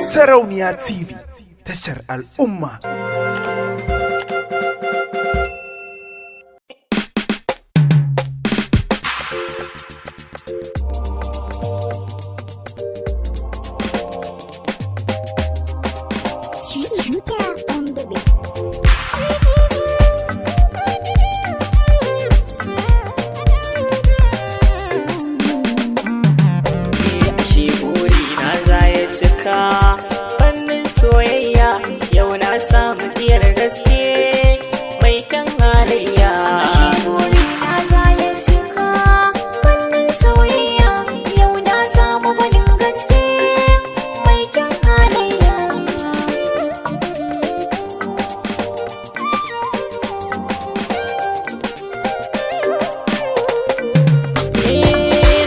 Sarauniya TV, tashar al'umma. Fannin soyayya yau na samu diyar gaske mai kan halayya. Ashe buri na zaya cika. Fannin soyayya yau na samu gwanin gaske mai kyan halayya.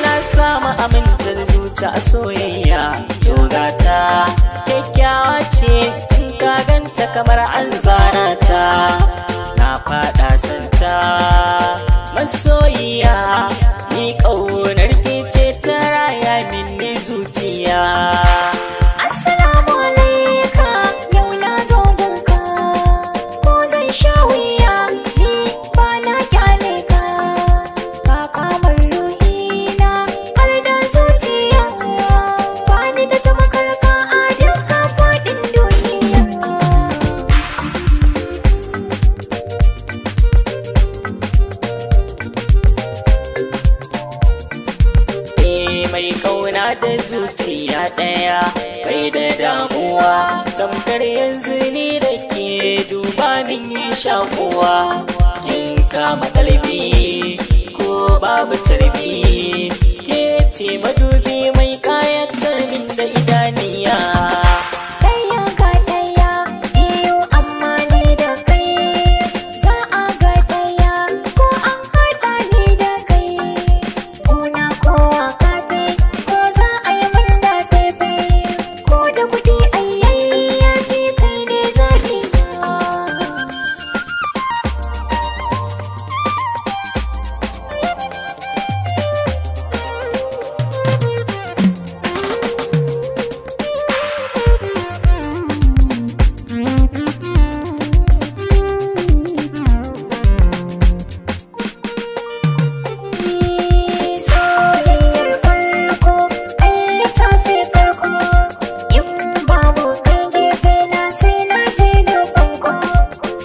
Na samu amintar zuciya a soyayya. Yogata kyakkyawa ce in ka ganta kamar an zana ta. Na faɗa santa masoyiya, ni ƙaunar ke ce ta raya minni zuciya. Assalamu alaika, yau na zo gunka, ko zan sha wuya ni ba na kyale ka. Ka kamar ruhina har da zuciya, ba ni da tamakar ka a duka faɗin duniya. Mai ƙauna da zuciya ɗaya bai da damuwa, tamkar yanzu ni da ke duba min yi shakuwa. Kin kama kalbi ko babu carbi, ke ce madubi mai ƙayatar min da idaniya. Ɗaya ga ɗaya biyu amma ni da kai, za a ga ɗaya ko an haɗa ni da kai. Kuna kowa kafe ko za a yi min da fefe, ko da kuɗi ayayyafi kai ne zaɓi na. Soyayyar farko ai ta fi tarko, in babu kai gefe na sai na je da fanko.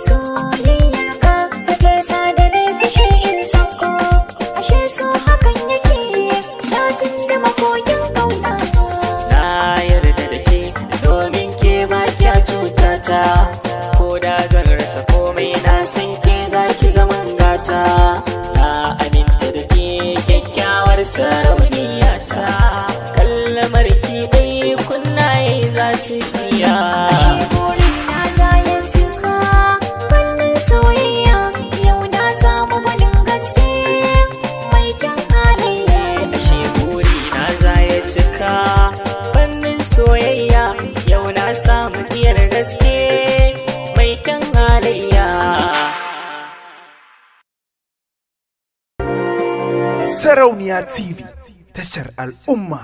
Soyayyar ka take sa da laifi in sanko, ashe so hakan yake na tsinda makokin kauna. Na yarda da ke domin ke ba kya cutata, ko da zan rasa komai na san ke za ki zaman gata. Na aminta da ke kyakkyawar sarauniyata, kalmar ki dai kunnaye za su jiya. Ashe buri na zaya cika. Fannin soyayya yau na samu gwanin gaske mai kyan halayya. Ashe buri na za ya cika, fannin soyayya yau na samu diyar gaske mai kan halayya. Sarauniya TV, tashar al'umma.